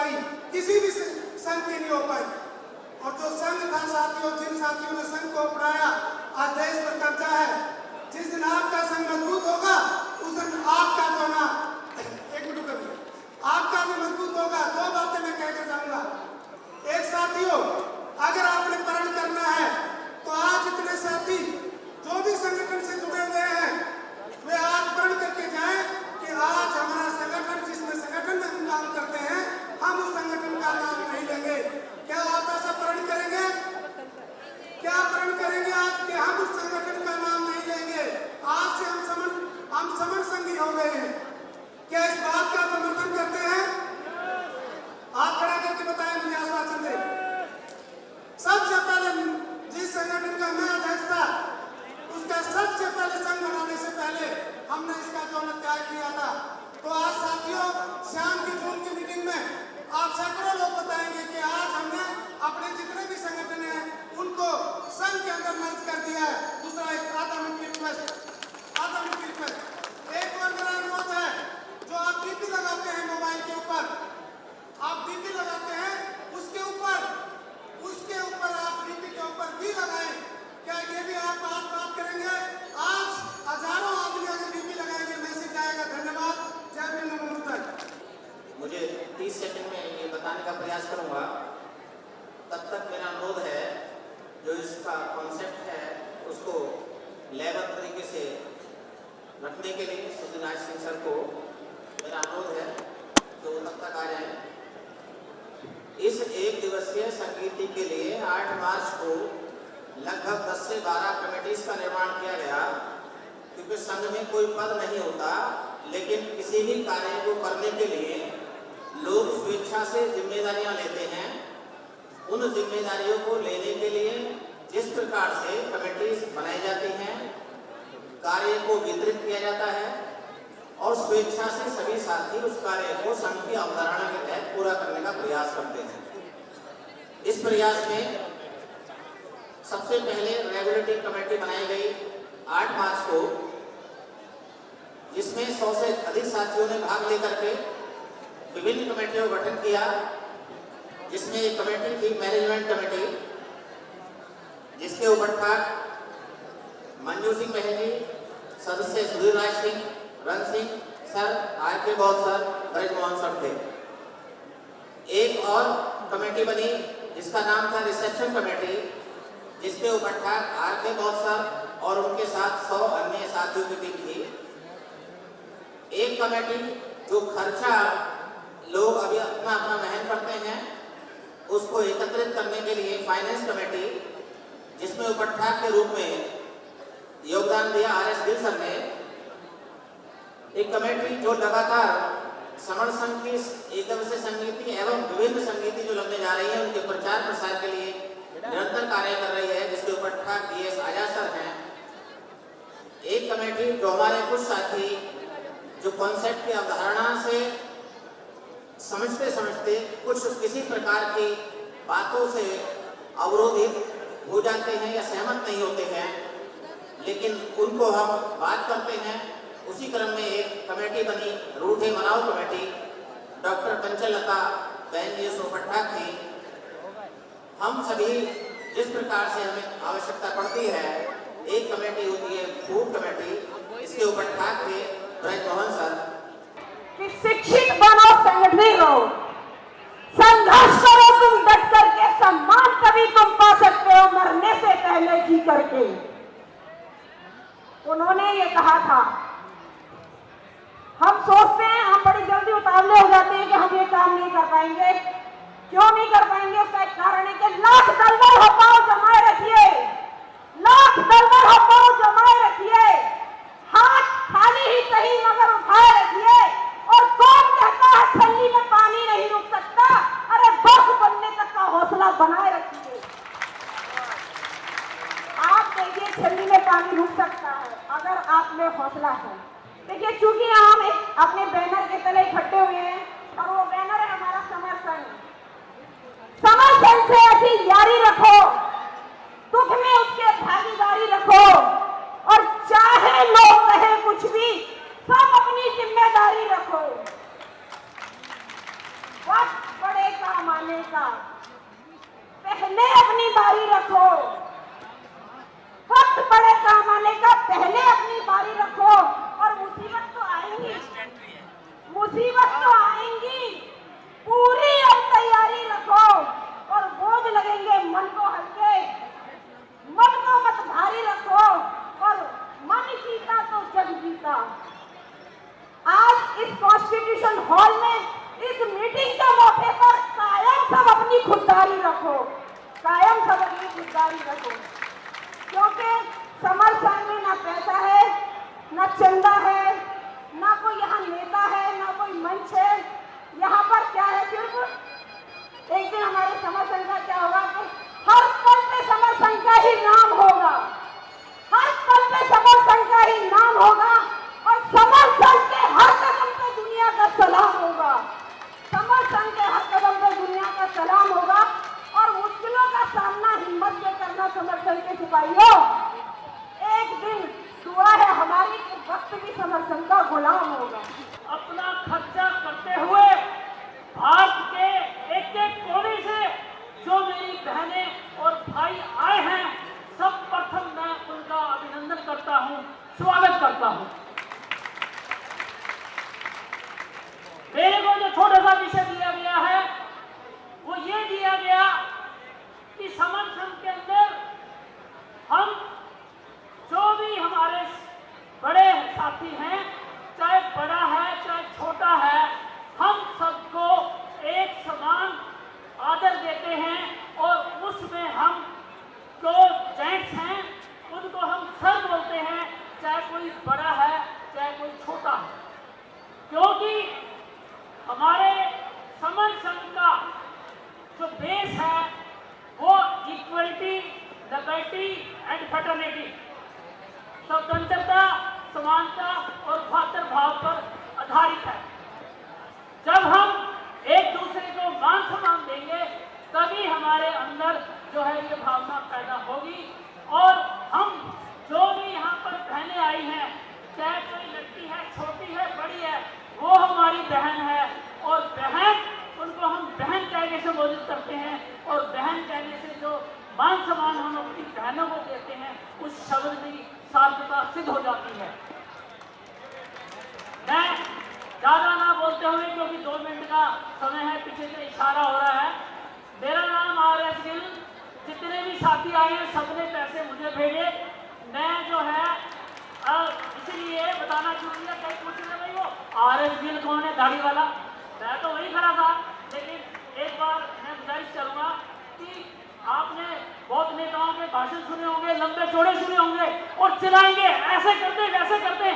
पाई, किसी भी संघ की नहीं हो पाई। और जो संघ था साथियों, जिन साथियों ने संघ को अपनाया, आज देश पर कब्जा है। जिस दिन आपका संघ मजबूत होगा, उस दिन आपका जो ना, एक मिनट करिए, आपका भी मजबूत होगा। दो बातें मैं कहकर जाऊंगा। एक साथियों, अगर आपने प्रण करना है तो आज इतने साथी जो भी संगठन से जुड़े हुए हैं, वे आज प्रण करके जाएं कि आज हमारा संगठन, जिसमें संगठन में हम काम करते हैं, हम उस संगठन का नाम नहीं लेंगे। क्या आप ऐसा प्रण करेंगे? क्या प्रण करेंगे आज कि हम उस संगठन का नाम नहीं लेंगे? आज से हम समन संघी हो गए हैं। क्या इस बात का समर्थन करते हैं? हाथ खड़ा करके बताएं, मुझे आश्वासन दें। सबसे पहले जिस संगठन का मैं अध्यक्ष था, उसका सबसे पहले संघ बनाने से पहले हमने इसका चुनाव त्याग किया था। तो आज साथियों, शाम की जून की मीटिंग में आप सैकड़ों लोग बताएंगे कि आज हमने अपने जितने भी संगठन हैं उनको संघ के अंदर मर्ज कर दिया है। दूसरा एक आधा मिनट की रिक्वेस्ट, एक और मेरा अनुरोध है, जो आप डीपी लगाते हैं मोबाइल के ऊपर, आप डीपी लगाते हैं, उसके ऊपर आप डीपी के ऊपर भी लगाएं। क्या ये भी आप बात करेंगे? आज हजारों आदमी अगर डीपी लगाएंगे, मैसेज आएगा। धन्यवाद। जय भीम, नमो बुद्धाय। मुझे 30 सेकंड में ये बताने का प्रयास करूंगा। तब तक मेरा अनुरोध है, जो इसका कॉन्सेप्ट है उसको लयबद्ध तरीके से रखने के लिए सुधीराज सिंह सर को मेरा अनुरोध है कि वो तब तक आ जाए। इस एक दिवसीय संगीति के लिए 8 मार्च को लगभग 10 से 12 कमेटीज का निर्माण किया गया, क्योंकि संघ में कोई पद नहीं होता, लेकिन किसी भी कार्य को करने के लिए लोग स्वेच्छा से जिम्मेदारियां लेते हैं। उन जिम्मेदारियों को लेने के लिए जिस प्रकार से कमेटीज बनाई जाती हैं, कार्य को वितरित किया जाता है और स्वेच्छा से सभी साथी उस कार्य को संघ की अवधारणा के तहत पूरा करने का प्रयास करते हैं। इस प्रयास में सबसे पहले रेगुलेटरी कमेटी बनाई गई 8 मार्च को, जिसमें 100 से अधिक साथियों ने भाग लेकर के विभिन्न कमेटियों का गठन किया। जिसमें एक कमेटी थी मैनेजमेंट कमेटी, जिसके उपाध्यक्ष मंजू सिंह बहनी, सदस्य सुधीराज सिंह, रन सिंह सर, आर.के. बौद्ध सर, ब्रजमोहन सर थे। एक और कमेटी बनी जिसका नाम था रिसेप्शन कमेटी, जिसके उपाध्यक्ष आर.के. बौद्ध सर और उनके साथ 100 अन्य साथियों की टीम थी। एक कमेटी जो खर्चा लोग अभी अपना वहन करते हैं, उसको एकत्रित करने के लिए फाइनेंस कमेटी, जिसमें उपाध्यक्ष के रूप में योगदान दिया आर.एस. गिल सर ने। एक कमेटी जो लगातार समर संघ की एक दिवसीय संगीति एवं विभिन्न संगीति जो लगने जा रही है, उनके प्रचार प्रसार के लिए निरंतर कार्य कर रही है, जिसके उपाध्यक्ष B.S. आजाद सर हैं। एक कमेटी जो हमारे कुछ साथी जो कॉन्सेप्ट की अवधारणा से समझते कुछ किसी प्रकार की बातों से अवरोधित हो जाते हैं या सहमत नहीं होते हैं, लेकिन उनको हम बात करते हैं। उसी क्रम में एक कमेटी बनी रूठे मनाओ कमेटी, डॉक्टर पंचलता बहन जी उस उपाध्यक्ष थी। हम सभी जिस प्रकार से हमें आवश्यकता पड़ती है, एक कमेटी होती है फूड कमेटी, इसके उपाध्यक्ष थे ब्रजमोहन सर। कि शिक्षित बनो, संगठित रहो, संघर्ष करो तुम डट करके, सम्मान तभी तुम पा सकते हो मरने से पहले जी करके। उन्होंने ये कहा था। हम सोचते हैं, हम बड़ी जल्दी उतावले हो जाते हैं कि हम ये काम नहीं कर पाएंगे। क्यों नहीं कर पाएंगे? उसका एक कारण है कि लाख दलदल हो पाओ जमाए रखिए, लाख दलदल हो पाओ जमाए रखिए, हाथ खाली ही सही मगर उठाए रखिए। और कौन कहता है छल्ली में पानी नहीं रुक सकता? अरे बर्फ बनने तक का हौसला बनाए रखिए। आप देखिए, छल्ली में पानी रुक सकता है अगर आप में हौसला है। देखिए, चूंकि हम अपने बैनर के तले इकट्ठे हुए हैं और वो बैनर है हमारा समर संघ। समर संघ से ऐसी यारी रखो, दुख में उसके भागीदारी रखो, और चाहे लोग कहे कुछ भी, सब अपनी जिम्मेदारी रखो। आने का, पहले अपनी बारी रखो। वक्त पड़े काम आने का, पहले अपनी बारी रखो। और मुसीबत तो आएंगी, मुसीबत तो आएंगी, पूरी अब तैयारी रखो। और बोझ लगेंगे मन को हल्के, मन को मत भारी रखो। और मन जीता तो जग जीता। आज इस कॉन्स्टिट्यूशन हॉल में इस मीटिंग के मौके पर कायम सब अपनी खुददारी रखो, कायम सब अपनी खुददारी रखो। क्योंकि समर संघ में ना पैसा है, ना चंदा है, ना कोई यहाँ नेता है, ना कोई मंच है। यहाँ पर क्या है, सिर्फ एक दिन हमारे समर संघ का क्या होगा कि हर पल पे समर संघ का ही नाम होगा, हर पल पे समर संघ का ही नाम होगा। और समर संघ के हर कदम पे दुनिया का सलाम होगा, समर संघ के हर कदम पे दुनिया का सलाम होगा। और मुश्किलों का सामना हिम्मत से करना समर संघ के सिपाहियों। एक दिन दुआ है हमारी कि वक्त भी समर संघ का गुलाम होगा। अपना खर्चा करते हुए भारत के एक एक कोने से जो मेरी बहनें और भाई आए हैं, सब प्रथम मैं उनका अभिनंदन करता हूं, स्वागत करता हूं। मेरे को जो छोटा सा विषय दिया गया है वो ये दिया गया कि समर संघ के अंदर हम जो भी हमारे बड़े साथी हैं, चाहे बड़ा है चाहे छोटा है, हम सबको एक समान आदर देते हैं। और उसमें हम जो जेंट्स हैं उनको हम सर बोलते हैं, चाहे कोई बड़ा है चाहे कोई छोटा है। क्योंकि हमारे समर संघ का जो बेस है वो इक्वलिटी, लिबर्टी एंड फ्रेटर्निटी, स्वतंत्रता, समानता और भातृभाव पर आधारित है। जब हम एक दूसरे को मान सम्मान देंगे तभी हमारे अंदर जो है ये भावना पैदा होगी। और हम जो भी यहाँ पर बहनें आई हैं, चाहे कोई लड़की है, छोटी है, बड़ी है, वो हमारी बहन है। और बहन, उनको हम बहन कहने से संबोधित करते हैं। और बहन कहने से जो मान सम्मान हम अपनी बहनों को देते हैं, उस शब्द में सार्थकता सिद्ध हो जाती है। मैं ज्यादा ना बोलते हुए, क्योंकि 2 मिनट का समय है, पीछे से इशारा हो रहा है। मेरा नाम RS गिल। जितने भी साथी आए हैं सबने पैसे मुझे भेजे। मैं जो है इसलिए बताना चाहूँगी, कहीं पूछ रहे भाई वो RS गिल कौन है, दाढ़ी वाला? मैं तो वही खड़ा था। लेकिन एक बार मैं गुजारिश करूँगा कि आपने बहुत नेताओं के भाषण सुने होंगे, लंबे चौड़े सुने होंगे, और चिल्लाएंगे ऐसे करते वैसे करते।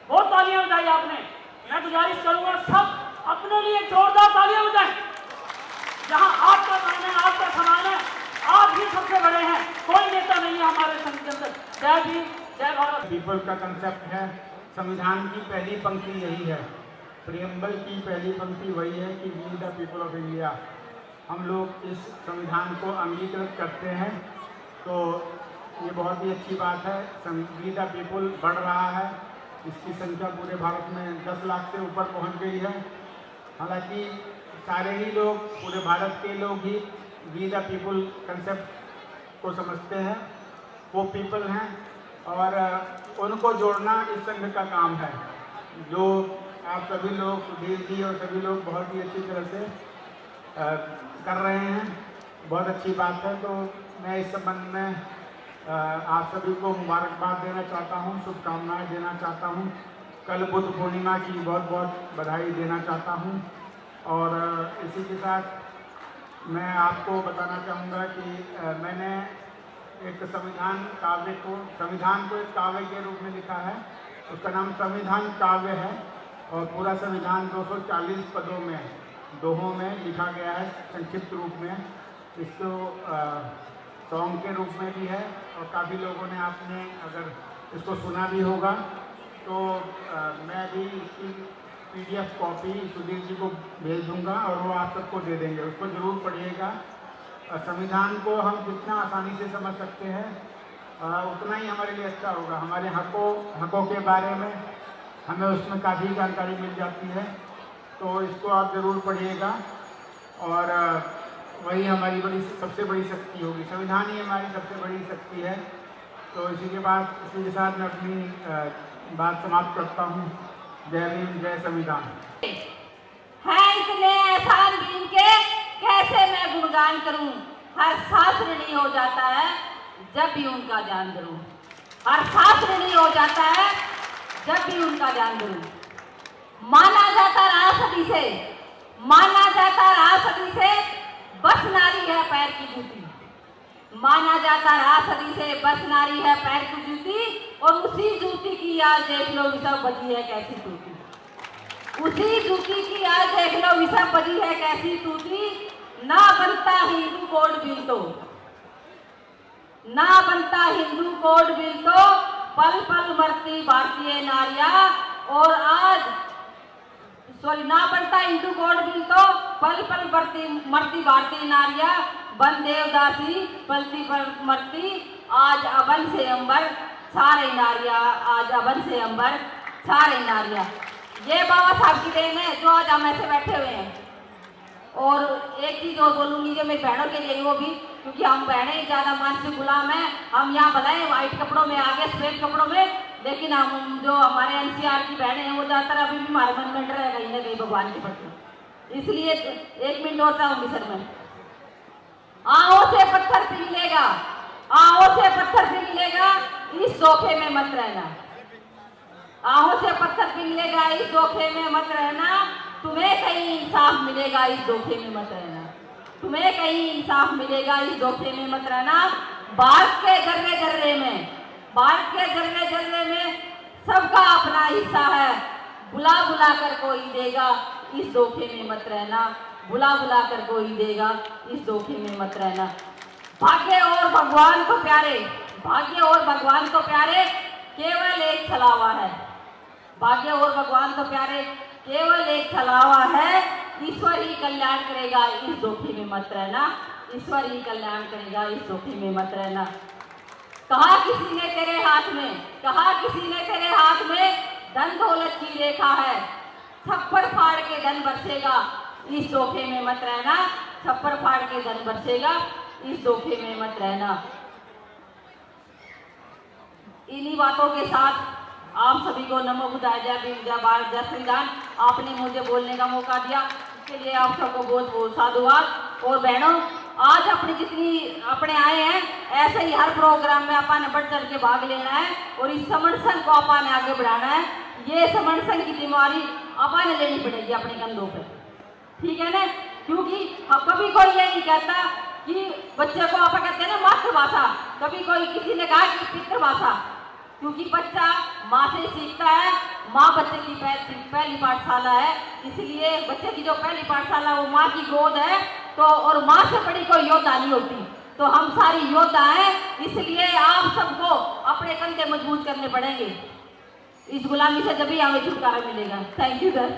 बहुत तालियां बजाई आपने। मैं गुजारिश करूंगा सब अपने लिए जोरदार तालियां बजाएं। जहां आपका काम है, आपका सम्मान है, आप ही सबसे बड़े हैं, कोई नेता नहीं है हमारे संघ के अंदर। जय भीम, जय भारत। पीपल का कंसेप्ट है, संविधान की पहली पंक्ति यही है, प्रियम्बल की पहली पंक्ति वही है कि we the people of India. हम लोग इस संविधान को अंगीकृत करते हैं, तो ये बहुत ही अच्छी बात है। वी द पीपल बढ़ रहा है, इसकी संख्या पूरे भारत में 10 लाख से ऊपर पहुंच गई है। हालांकि सारे ही लोग, पूरे भारत के लोग ही वी द पीपल कंसेप्ट को समझते हैं, वो पीपल हैं, और उनको जोड़ना इस संघ का काम है। जो आप सभी लोग, सुधीर जी और सभी लोग बहुत ही अच्छी तरह से कर रहे हैं, बहुत अच्छी बात है। तो मैं इस संबंध में आप सभी को मुबारकबाद देना चाहता हूं, शुभकामनाएं देना चाहता हूं। कल बुद्ध पूर्णिमा की बहुत बहुत बधाई देना चाहता हूं। और इसी के साथ मैं आपको बताना चाहूँगा कि मैंने एक संविधान को एक काव्य के रूप में लिखा है। उसका नाम संविधान काव्य है, और पूरा संविधान 240 पदों में, दोहों में लिखा गया है, संक्षिप्त रूप में। इसको सॉन्ग के रूप में भी है, और काफ़ी लोगों ने, आपने अगर इसको सुना भी होगा, तो मैं भी इसकी PDF कॉपी सुधीर जी को भेज दूंगा, और वो आप सबको दे देंगे। उसको ज़रूर पढ़िएगा। संविधान को हम जितना आसानी से समझ सकते हैं उतना ही हमारे लिए अच्छा होगा। हमारे हकों के बारे में हमें उसमें काफ़ी जानकारी मिल जाती है, तो इसको आप ज़रूर पढ़िएगा। और वही हमारी सबसे बड़ी शक्ति होगी। संविधान ही हमारी सबसे बड़ी शक्ति है। तो इसी के साथ मैं अपनी बात समाप्त करता हूँ। जय भीम, जय संविधान। है इतने एहसान भीम के, कैसे मैं गुणगान करूं। हर सांस ऋणी हो जाता है जब भी उनका ध्यान करूं। हर सांस ऋणी हो जाता है जब भी उनका ध्यान करूं। माना जाता रहा सदी से, माना जाता रहा सदी से, बस नारी है पैर की जूती। माना जाता रहा सदी से, बस नारी है पैर की जूती। और उसी जूती की आज देख लो विषम बजी है कैसी टूटी। उसी जूती की आज देख लो विषम बजी है कैसी टूटी। ना बनता हिंदू कोड बिल तो, ना बनता हिंदू कोड बिल तो, पल पल मरती भारतीय नारियां। और आज ना बनता हिंदू कोड बिल तो, पल पल मरती भारतीय नारियां। बन देवदासी पलती मरती, आज अबन से अंबर सारे नारियां। आज अबन से अंबर सारे नारियां। ये बाबा साहब की देन है जो आज हम ऐसे बैठे हुए हैं। और एक चीज और बोलूंगी जो मेरी बहनों के लिए, वो भी क्योंकि हम बहनें ज़्यादा मानसिक गुलाम हैं। हम यहाँ भले वाइट कपड़ों में आगे सफेद कपड़ों में, लेकिन हम जो हमारे एनसीआर की बहनें हैं वो ज़्यादातर अभी भी हमारे मन में रहे कहीं ना कहीं भगवान के प्रति। इसलिए 1 मिनट और चाहूंगी सर मैं। आओ से पत्थर पिघलेगा, आओ से पत्थर पिघलेगा, इस धोखे में मत रहना। आओ से पत्थर पिघलेगा, इस धोखे में मत रहना। तुम्हें कहीं इंसाफ मिलेगा, इस धोखे में मत रहना। तुम्हें कहीं इंसाफ मिलेगा, इस धोखे में मत रहना। भारत के जर्रे जर्रे में, भारत के जर्रे जर्रे में सबका अपना हिस्सा है। बुला बुला कर कोई देगा, इस धोखे में मत रहना। बुला बुला कर कोई देगा, इस धोखे में मत रहना। भाग्य और भगवान को प्यारे, भाग्य और भगवान को प्यारे केवल एक छलावा है। भाग्य और भगवान को प्यारे केवल एक छलावा है। ईश्वर ही कल्याण करेगा, इस धोखे में मत रहना। ईश्वर ही कल्याण करेगा, इस धोखे में मत रहना। कहा किसी ने तेरे हाथ में, कहा किसी ने तेरे हाथ में धन दौलत की रेखा है। छप्पर फाड़ के धन बरसेगा, इस धोखे में मत रहना। छप्पर फाड़ के धन बरसेगा, इस धोखे में मत रहना। इन्हीं बातों के साथ आप सभी को नमो बुद्धाय, जय भीम, जय भारत, जय संविधान। आपने मुझे बोलने का मौका दिया, इसके लिए आप सबको बहुत बहुत साधुवाद। और बहनों, आज अपनी जितनी अपने आए हैं, ऐसे ही हर प्रोग्राम में अपन ने बढ़ चढ़ के भाग लेना है और इस समण संघ को अपन ने आगे बढ़ाना है। ये समण संघ की जिम्मेवारी अपन ने लेनी पड़ेगी अपने कंधों पे, ठीक है ना। क्योंकि हम कभी कोई ये नहीं कहता कि बच्चे को आप कहते हैं ना मातृभाषा, कभी कोई किसी ने कहा कि पितृभाषा, क्योंकि बच्चा माँ से सीखता है। माँ बच्चे की पहली पाठशाला है, इसलिए बच्चे की जो पहली पाठशाला वो माँ की गोद है। तो और माँ से बड़ी कोई योद्धा नहीं होती। तो हम सारी योद्धा हैं, इसलिए आप सबको अपने कंधे मजबूत करने पड़ेंगे। इस गुलामी से जब ही हमें छुटकारा मिलेगा। Thank you sir.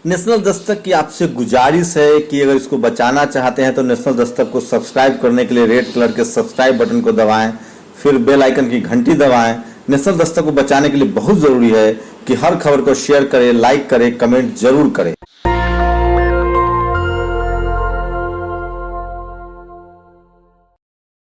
National Dastak की आपसे गुजारिश है कि अगर इसको बचाना चाहते हैं तो नेशनल दस्तक को सब्सक्राइब करने के लिए रेड कलर के सब्सक्राइब बटन को दबाएं, फिर बेल आइकन की घंटी दबाएं। नेशनल दस्तक को बचाने के लिए बहुत जरूरी है कि हर खबर को शेयर करें, लाइक करें, कमेंट जरूर करें।